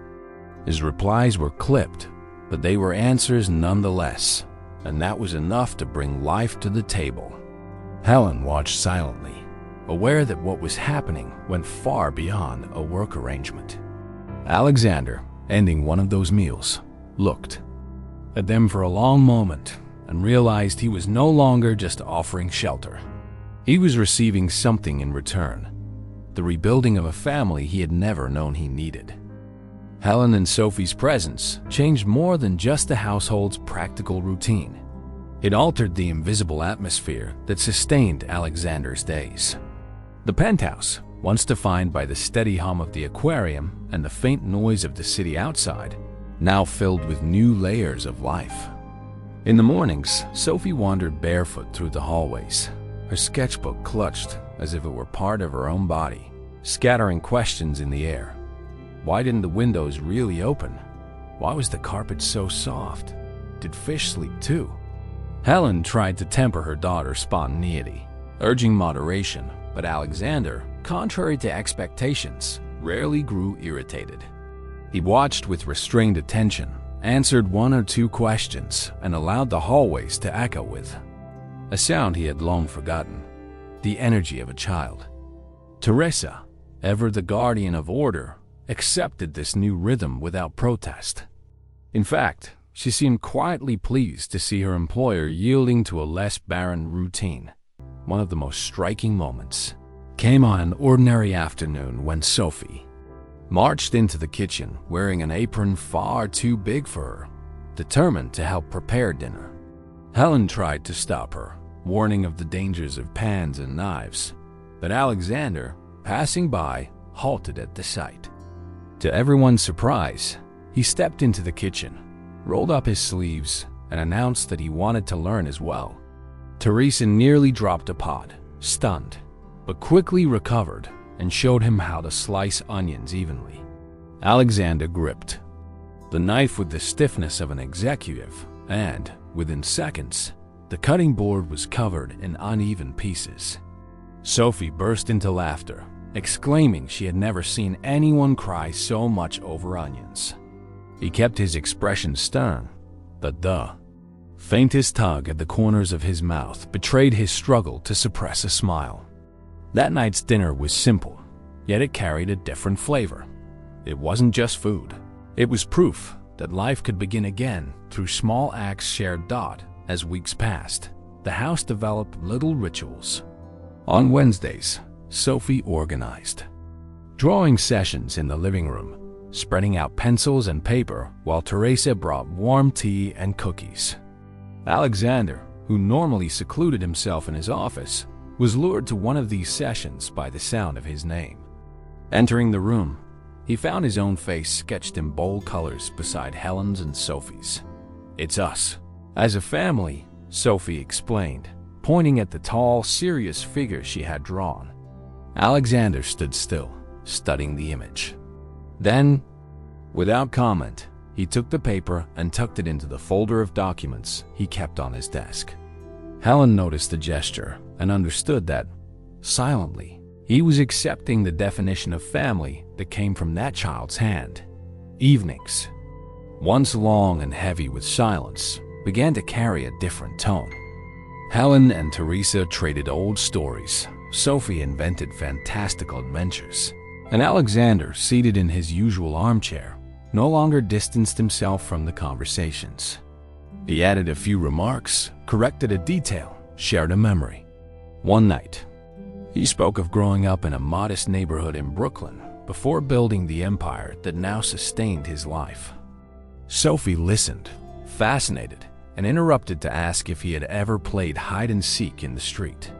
his replies were clipped, but they were answers nonetheless, and that was enough to bring life to the table. Helen watched silently, aware that what was happening went far beyond a work arrangement. Alexander, ending one of those meals, looked at them for a long moment and realized he was no longer just offering shelter. He was receiving something in return, the rebuilding of a family he had never known he needed. Helen and Sophie's presence changed more than just the household's practical routine. It altered the invisible atmosphere that sustained Alexander's days. The penthouse, once defined by the steady hum of the aquarium and the faint noise of the city outside, now filled with new layers of life. In the mornings, Sophie wandered barefoot through the hallways, her sketchbook clutched as if it were part of her own body, scattering questions in the air. Why didn't the windows really open? Why was the carpet so soft? Did fish sleep too? Helen tried to temper her daughter's spontaneity, urging moderation, but Alexander, contrary to expectations, rarely grew irritated. He watched with restrained attention, answered one or two questions, and allowed the hallways to echo with a sound he had long forgotten, the energy of a child. Teresa, ever the guardian of order, accepted this new rhythm without protest. In fact, she seemed quietly pleased to see her employer yielding to a less barren routine. One of the most striking moments came on an ordinary afternoon when Sophie marched into the kitchen wearing an apron far too big for her, determined to help prepare dinner. Helen tried to stop her, warning of the dangers of pans and knives, but Alexander, passing by, halted at the sight. To everyone's surprise, he stepped into the kitchen, rolled up his sleeves, and announced that he wanted to learn as well. Teresa nearly dropped a pot, stunned, but quickly recovered and showed him how to slice onions evenly. Alexander gripped the knife with the stiffness of an executive, and, within seconds, the cutting board was covered in uneven pieces. Sophie burst into laughter, exclaiming she had never seen anyone cry so much over onions. He kept his expression stern, but the faintest tug at the corners of his mouth betrayed his struggle to suppress a smile. That night's dinner was simple, yet it carried a different flavor. It wasn't just food. It was proof that life could begin again through small acts shared. As weeks passed, the house developed little rituals. On Wednesdays, Sophie organized drawing sessions in the living room, spreading out pencils and paper while Teresa brought warm tea and cookies. Alexander, who normally secluded himself in his office, was lured to one of these sessions by the sound of his name. Entering the room, he found his own face sketched in bold colors beside Helen's and Sophie's. "It's us. As a family," Sophie explained, pointing at the tall, serious figure she had drawn. Alexander stood still, studying the image. Then, without comment, he took the paper and tucked it into the folder of documents he kept on his desk. Helen noticed the gesture and understood that, silently, he was accepting the definition of family that came from that child's hand. Evenings, once long and heavy with silence, began to carry a different tone. Helen and Teresa traded old stories, Sophie invented fantastical adventures, and Alexander, seated in his usual armchair, no longer distanced himself from the conversations. He added a few remarks, corrected a detail, shared a memory. One night, he spoke of growing up in a modest neighborhood in Brooklyn before building the empire that now sustained his life. Sophie listened, fascinated, and interrupted to ask if he had ever played hide-and-seek in the street.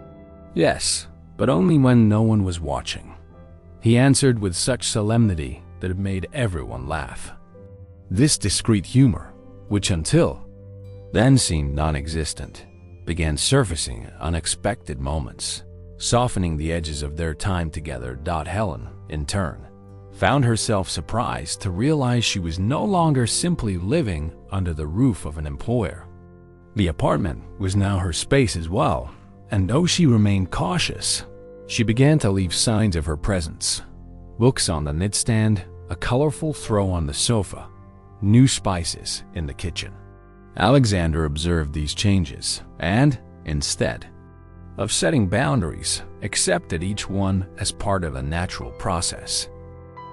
Yes, but only when no one was watching. He answered with such solemnity that it made everyone laugh. This discreet humor, which until then seemed non-existent, began surfacing at unexpected moments, softening the edges of their time together. Helen, in turn, found herself surprised to realize she was no longer simply living under the roof of an employer. The apartment was now her space as well, and though she remained cautious, she began to leave signs of her presence. Books on the nightstand, a colorful throw on the sofa, new spices in the kitchen. Alexander observed these changes and, instead of setting boundaries, accepted each one as part of a natural process.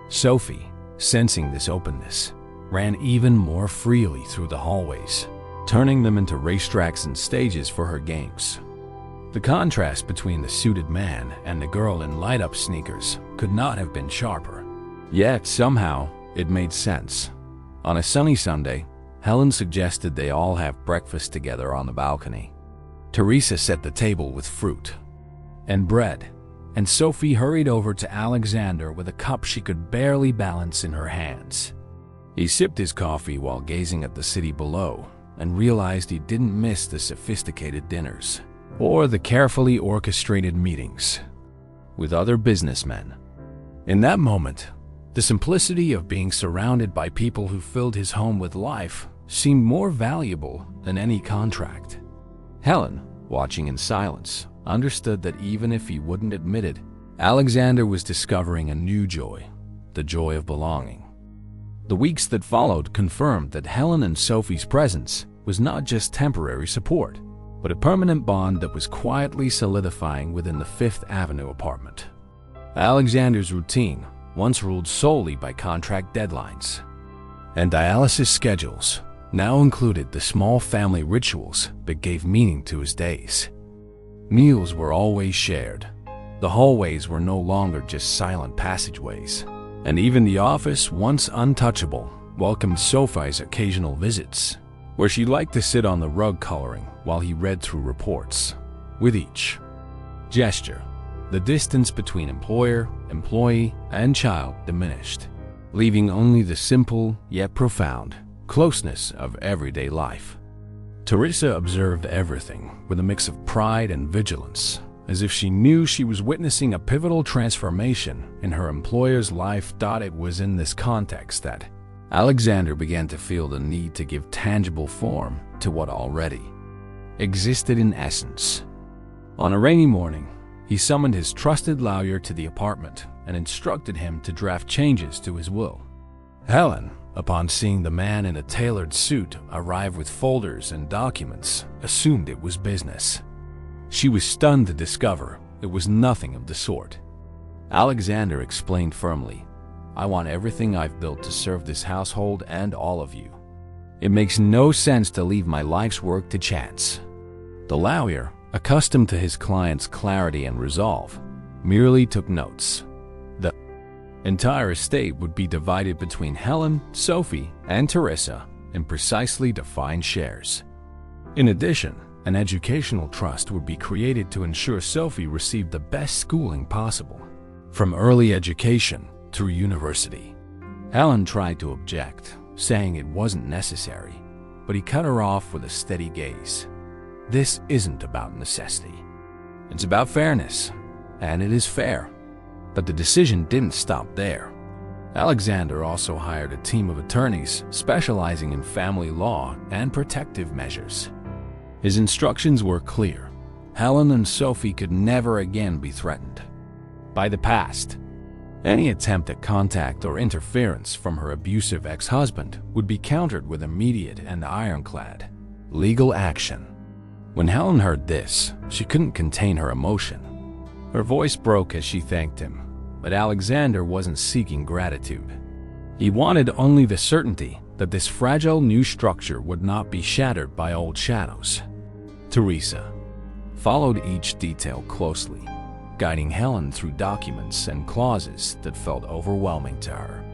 Sophie, sensing this openness, ran even more freely through the hallways, turning them into racetracks and stages for her games. The contrast between the suited man and the girl in light-up sneakers could not have been sharper. Yet, somehow, it made sense. On a sunny Sunday, Helen suggested they all have breakfast together on the balcony. Teresa set the table with fruit and bread, and Sophie hurried over to Alexander with a cup she could barely balance in her hands. He sipped his coffee while gazing at the city below and realized he didn't miss the sophisticated dinners or the carefully orchestrated meetings with other businessmen. In that moment, the simplicity of being surrounded by people who filled his home with life seemed more valuable than any contract. Helen, watching in silence, understood that even if he wouldn't admit it, Alexander was discovering a new joy, the joy of belonging. The weeks that followed confirmed that Helen and Sophie's presence was not just temporary support, but a permanent bond that was quietly solidifying within the Fifth Avenue apartment. Alexander's routine, once ruled solely by contract deadlines and dialysis schedules, now included the small family rituals that gave meaning to his days. Meals were always shared. The hallways were no longer just silent passageways, and even the office, once untouchable, welcomed Sophie's occasional visits, where she liked to sit on the rug coloring while he read through reports. With each gesture, the distance between employer, employee, and child diminished, leaving only the simple yet profound closeness of everyday life. Teresa observed everything with a mix of pride and vigilance, as if she knew she was witnessing a pivotal transformation in her employer's life. It was in this context that Alexander began to feel the need to give tangible form to what already existed in essence. On a rainy morning, he summoned his trusted lawyer to the apartment and instructed him to draft changes to his will. Helen, upon seeing the man in a tailored suit arrive with folders and documents, assumed it was business. She was stunned to discover it was nothing of the sort. Alexander explained firmly, "I want everything I've built to serve this household and all of you. It makes no sense to leave my life's work to chance." The lawyer, accustomed to his client's clarity and resolve, merely took notes. The entire estate would be divided between Helen, Sophie, and Teresa in precisely defined shares. In addition, an educational trust would be created to ensure Sophie received the best schooling possible, from early education through university. Helen tried to object, saying it wasn't necessary, but he cut her off with a steady gaze. "This isn't about necessity. It's about fairness, and it is fair." But the decision didn't stop there. Alexander also hired a team of attorneys specializing in family law and protective measures. His instructions were clear. Helen and Sophie could never again be threatened by the past. Any attempt at contact or interference from her abusive ex-husband would be countered with immediate and ironclad legal action. When Helen heard this, she couldn't contain her emotion. Her voice broke as she thanked him, but Alexander wasn't seeking gratitude. He wanted only the certainty that this fragile new structure would not be shattered by old shadows. Teresa followed each detail closely, guiding Helen through documents and clauses that felt overwhelming to her.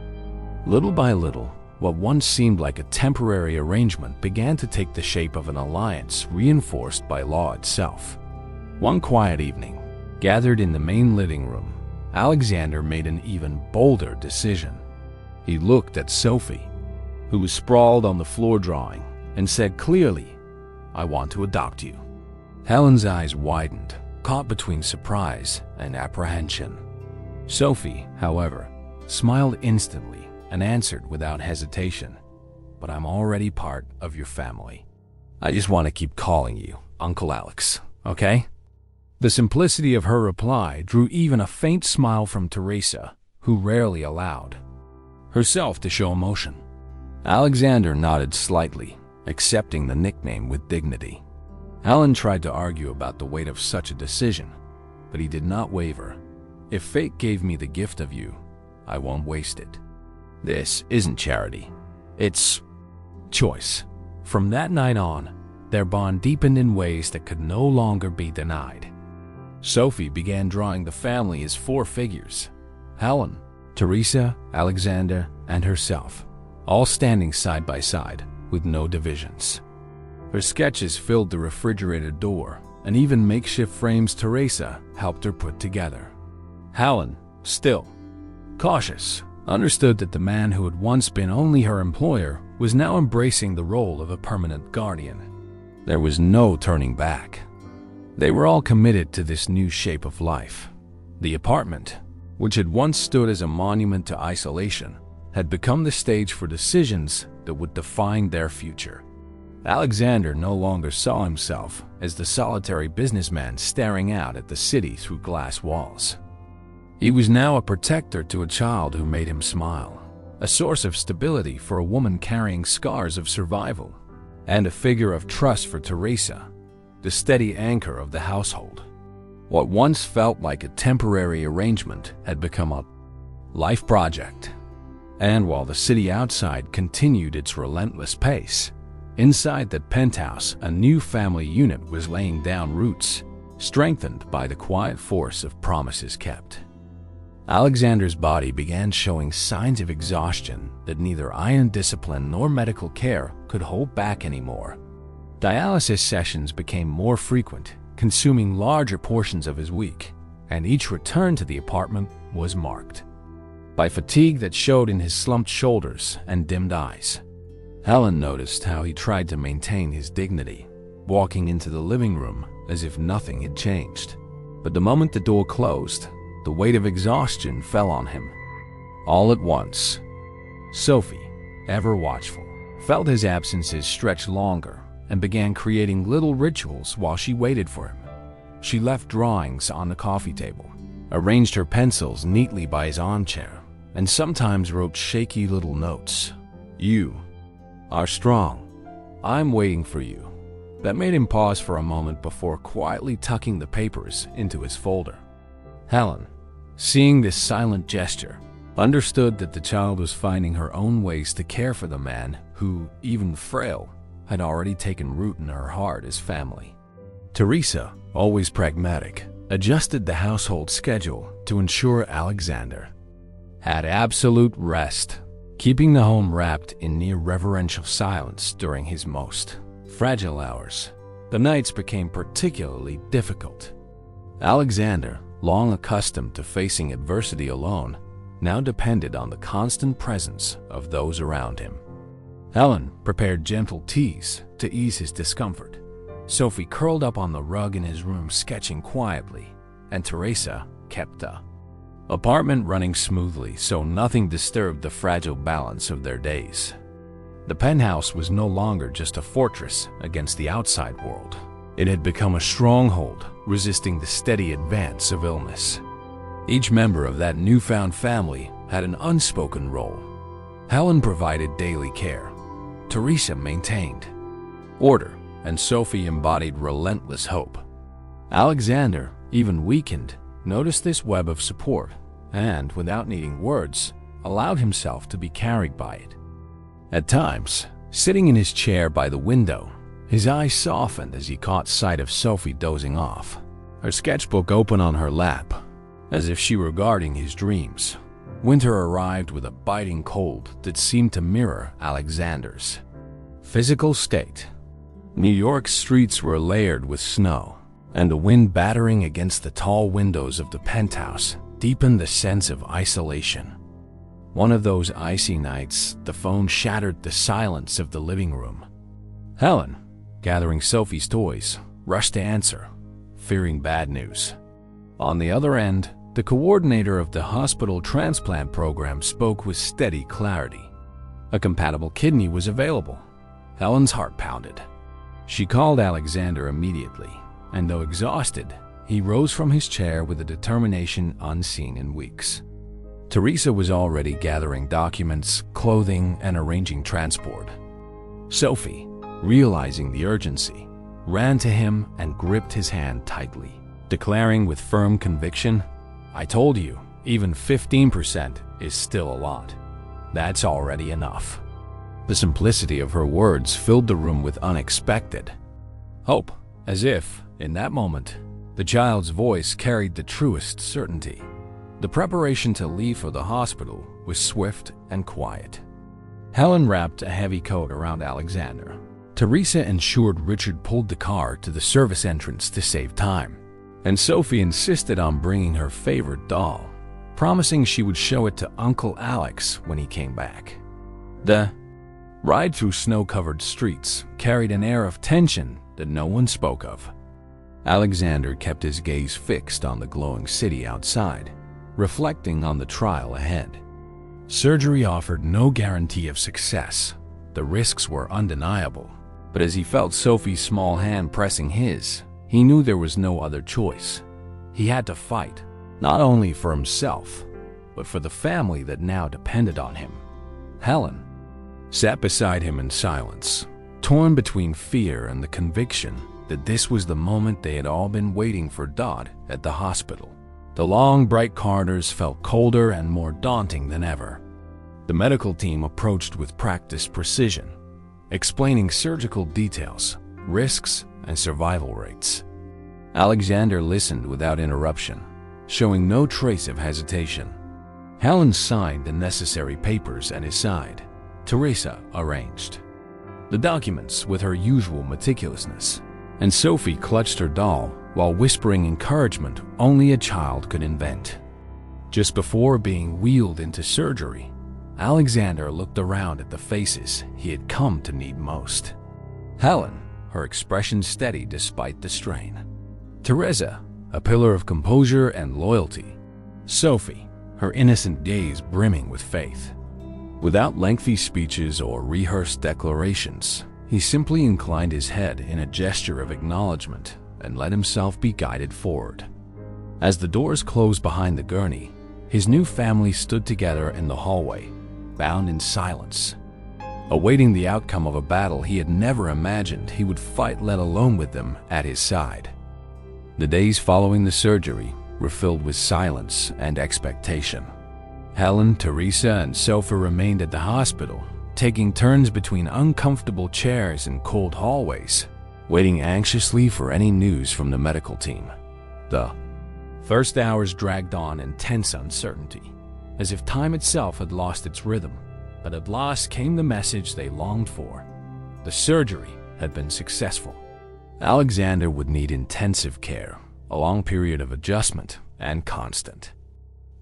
Little by little, what once seemed like a temporary arrangement began to take the shape of an alliance reinforced by law itself. One quiet evening, gathered in the main living room, Alexander made an even bolder decision. He looked at Sophie, who was sprawled on the floor drawing, and said clearly, "I want to adopt you." Helen's eyes widened, caught between surprise and apprehension. Sophie, however, smiled instantly and answered without hesitation, "But I'm already part of your family." I just want to keep calling you Uncle Alex, okay? The simplicity of her reply drew even a faint smile from Teresa, who rarely allowed herself to show emotion. Alexander nodded slightly, accepting the nickname with dignity. Helen tried to argue about the weight of such a decision, but he did not waver. If fate gave me the gift of you, I won't waste it. This isn't charity. It's choice. From that night on, their bond deepened in ways that could no longer be denied. Sophie began drawing the family as four figures: Helen, Teresa, Alexander, and herself, all standing side by side with no divisions. Her sketches filled the refrigerator door, and even makeshift frames Teresa helped her put together. Helen, still cautious, understood that the man who had once been only her employer was now embracing the role of a permanent guardian. There was no turning back. They were all committed to this new shape of life. The apartment, which had once stood as a monument to isolation, had become the stage for decisions that would define their future. Alexander no longer saw himself as the solitary businessman staring out at the city through glass walls. He was now a protector to a child who made him smile, a source of stability for a woman carrying scars of survival, and a figure of trust for Teresa, the steady anchor of the household. What once felt like a temporary arrangement had become a life project. And while the city outside continued its relentless pace, inside that penthouse a new family unit was laying down roots, strengthened by the quiet force of promises kept. Alexander's body began showing signs of exhaustion that neither iron discipline nor medical care could hold back anymore. Dialysis sessions became more frequent, consuming larger portions of his week, and each return to the apartment was marked by fatigue that showed in his slumped shoulders and dimmed eyes. Helen noticed how he tried to maintain his dignity, walking into the living room as if nothing had changed. But the moment the door closed, the weight of exhaustion fell on him. All at once, Sophie, ever watchful, felt his absences stretch longer and began creating little rituals while she waited for him. She left drawings on the coffee table, arranged her pencils neatly by his armchair, and sometimes wrote shaky little notes. "You are strong. I'm waiting for you." That made him pause for a moment before quietly tucking the papers into his folder. Helen, seeing this silent gesture, understood that the child was finding her own ways to care for the man who, even frail, had already taken root in her heart as family. Teresa, always pragmatic, adjusted the household schedule to ensure Alexander had absolute rest, keeping the home wrapped in near reverential silence during his most fragile hours. The nights became particularly difficult. Alexander, long accustomed to facing adversity alone, now depended on the constant presence of those around him. Helen prepared gentle teas to ease his discomfort. Sophie curled up on the rug in his room sketching quietly, and Teresa kept the apartment running smoothly so nothing disturbed the fragile balance of their days. The penthouse was no longer just a fortress against the outside world. It had become a stronghold resisting the steady advance of illness. Each member of that newfound family had an unspoken role. Helen provided daily care. Teresa maintained order, and Sophie embodied relentless hope. Alexander, even weakened, noticed this web of support and, without needing words, allowed himself to be carried by it. At times, sitting in his chair by the window, his eyes softened as he caught sight of Sophie dozing off, her sketchbook open on her lap, as if she were guarding his dreams. Winter arrived with a biting cold that seemed to mirror Alexander's physical state. New York's streets were layered with snow, and the wind battering against the tall windows of the penthouse deepened the sense of isolation. One of those icy nights, the phone shattered the silence of the living room. Helen, gathering Sophie's toys, rushed to answer, fearing bad news. On the other end, the coordinator of the hospital transplant program spoke with steady clarity. A compatible kidney was available. Helen's heart pounded. She called Alexander immediately, and though exhausted, he rose from his chair with a determination unseen in weeks. Teresa was already gathering documents, clothing, and arranging transport. Sophie, realizing the urgency, ran to him and gripped his hand tightly, declaring with firm conviction, "I told you, even 15% is still a lot. That's already enough." The simplicity of her words filled the room with unexpected hope, as if, in that moment, the child's voice carried the truest certainty. The preparation to leave for the hospital was swift and quiet. Helen wrapped a heavy coat around Alexander. Teresa ensured Richard pulled the car to the service entrance to save time, and Sophie insisted on bringing her favorite doll, promising she would show it to Uncle Alex when he came back. The ride through snow-covered streets carried an air of tension that no one spoke of. Alexander kept his gaze fixed on the glowing city outside, reflecting on the trial ahead. Surgery offered no guarantee of success. The risks were undeniable, but as he felt Sophie's small hand pressing his, he knew there was no other choice. He had to fight, not only for himself, but for the family that now depended on him. Helen sat beside him in silence, torn between fear and the conviction that this was the moment they had all been waiting for. At the hospital, the long, bright corridors felt colder and more daunting than ever. The medical team approached with practiced precision, explaining surgical details, risks, and survival rates. Alexander listened without interruption, showing no trace of hesitation. Helen signed the necessary papers at his side. Teresa arranged the documents with her usual meticulousness, and Sophie clutched her doll while whispering encouragement only a child could invent. Just before being wheeled into surgery, Alexander looked around at the faces he had come to need most. Helen, her expression steady despite the strain. Teresa, a pillar of composure and loyalty. Sophie, her innocent gaze brimming with faith. Without lengthy speeches or rehearsed declarations, he simply inclined his head in a gesture of acknowledgement and let himself be guided forward. As the doors closed behind the gurney, his new family stood together in the hallway, bound in silence, awaiting the outcome of a battle he had never imagined he would fight, let alone with them at his side. The days following the surgery were filled with silence and expectation. Helen, Teresa, and Sophie remained at the hospital, taking turns between uncomfortable chairs and cold hallways, waiting anxiously for any news from the medical team. The first hours dragged on in tense uncertainty, as if time itself had lost its rhythm. But at last came the message they longed for. The surgery had been successful. Alexander would need intensive care, a long period of adjustment, and constant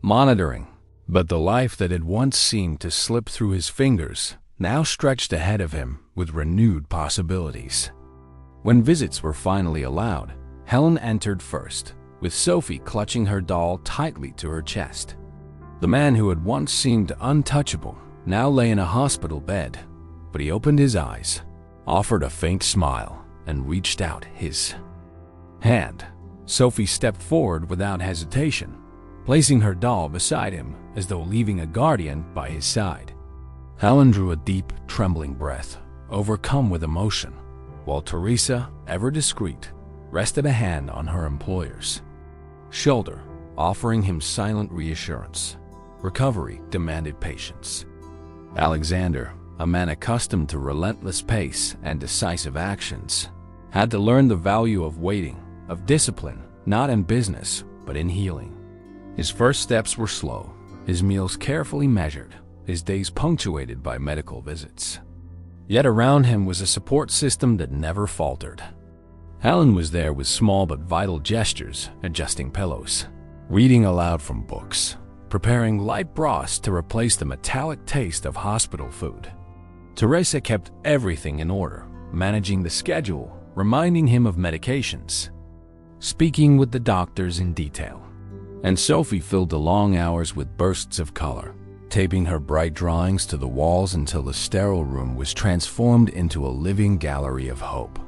monitoring. But the life that had once seemed to slip through his fingers now stretched ahead of him with renewed possibilities. When visits were finally allowed, Helen entered first, with Sophie clutching her doll tightly to her chest. The man who had once seemed untouchable now lay in a hospital bed, but he opened his eyes, offered a faint smile, and reached out his hand. Sophie stepped forward without hesitation, placing her doll beside him as though leaving a guardian by his side. Helen drew a deep, trembling breath, overcome with emotion, while Teresa, ever discreet, rested a hand on her employer's shoulder, offering him silent reassurance. Recovery demanded patience. Alexander, a man accustomed to relentless pace and decisive actions, had to learn the value of waiting, of discipline, not in business, but in healing. His first steps were slow, his meals carefully measured, his days punctuated by medical visits. Yet around him was a support system that never faltered. Helen was there with small but vital gestures, adjusting pillows, reading aloud from books, preparing light broths to replace the metallic taste of hospital food. Teresa kept everything in order, managing the schedule, reminding him of medications, speaking with the doctors in detail. And Sophie filled the long hours with bursts of color, taping her bright drawings to the walls until the sterile room was transformed into a living gallery of hope.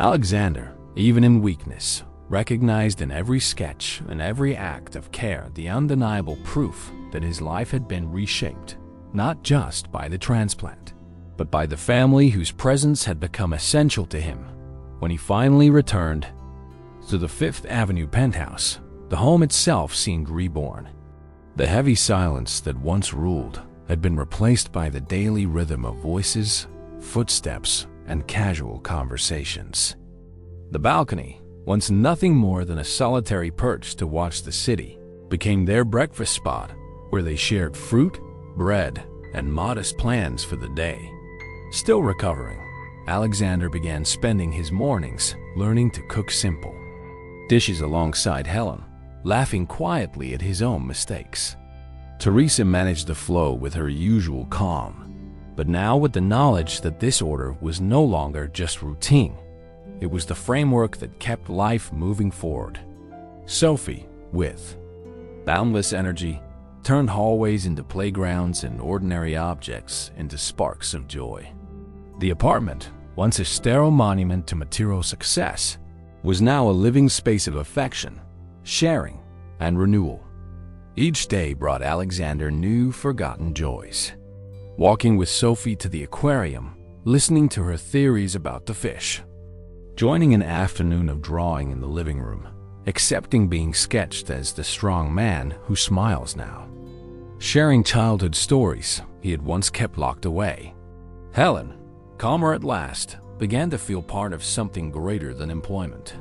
Alexander, even in weakness, recognized in every sketch and every act of care the undeniable proof that his life had been reshaped, not just by the transplant, but by the family whose presence had become essential to him. When he finally returned to the Fifth Avenue penthouse, the home itself seemed reborn. The heavy silence that once ruled had been replaced by the daily rhythm of voices, footsteps, and casual conversations. The balcony, once nothing more than a solitary perch to watch the city, became their breakfast spot where they shared fruit, bread, and modest plans for the day. Still recovering, Alexander began spending his mornings learning to cook simple dishes alongside Helen, laughing quietly at his own mistakes. Teresa managed the flow with her usual calm, but now with the knowledge that this order was no longer just routine. It was the framework that kept life moving forward. Sophie, with boundless energy, turned hallways into playgrounds and ordinary objects into sparks of joy. The apartment, once a sterile monument to material success, was now a living space of affection, sharing, and renewal. Each day brought Alexander new, forgotten joys. Walking with Sophie to the aquarium, listening to her theories about the fish. Joining an afternoon of drawing in the living room, accepting being sketched as the strong man who smiles now. Sharing childhood stories he had once kept locked away. Helen, calmer at last, began to feel part of something greater than employment.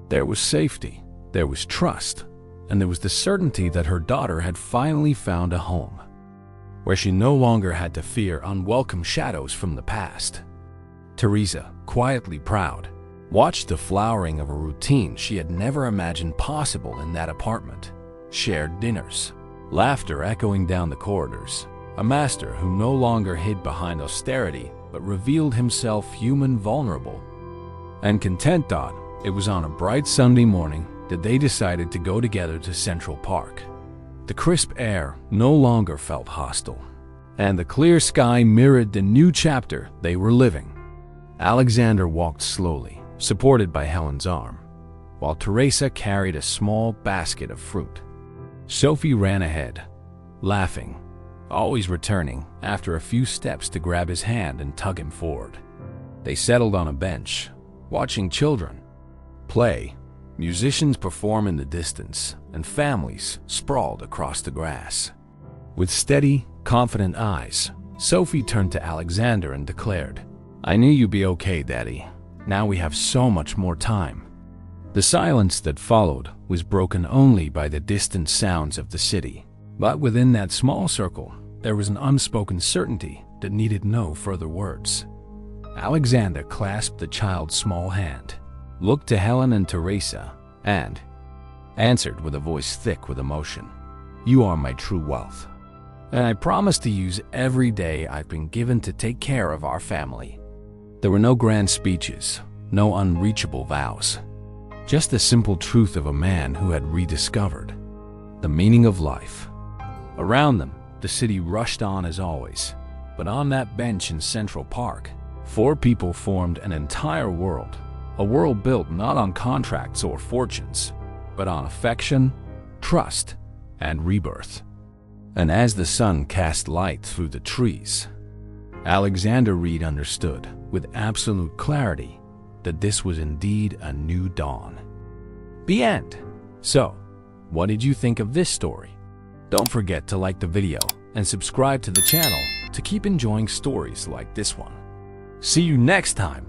There was safety, there was trust, and there was the certainty that her daughter had finally found a home, where she no longer had to fear unwelcome shadows from the past. Teresa, quietly proud, watched the flowering of a routine she had never imagined possible in that apartment. Shared dinners, laughter echoing down the corridors, a master who no longer hid behind austerity but revealed himself human, vulnerable, and content. It was on a bright Sunday morning that they decided to go together to Central Park. The crisp air no longer felt hostile, and the clear sky mirrored the new chapter they were living. Alexander walked slowly, supported by Helen's arm, while Teresa carried a small basket of fruit. Sophie ran ahead, laughing, always returning after a few steps to grab his hand and tug him forward. They settled on a bench, watching children play, musicians perform in the distance, and families sprawled across the grass. With steady, confident eyes, Sophie turned to Alexander and declared, "I knew you'd be okay, Daddy. Now we have so much more time." The silence that followed was broken only by the distant sounds of the city. But within that small circle, there was an unspoken certainty that needed no further words. Alexander clasped the child's small hand, looked to Helen and Teresa, and answered with a voice thick with emotion, "You are my true wealth, and I promise to use every day I've been given to take care of our family." There were no grand speeches, no unreachable vows, just the simple truth of a man who had rediscovered the meaning of life. Around them, the city rushed on as always, but on that bench in Central Park, 4 people formed an entire world, a world built not on contracts or fortunes, but on affection, trust, and rebirth. And as the sun cast light through the trees, Alexander Reed understood with absolute clarity that this was indeed a new dawn. The end. So, what did you think of this story? Don't forget to like the video and subscribe to the channel to keep enjoying stories like this one. See you next time.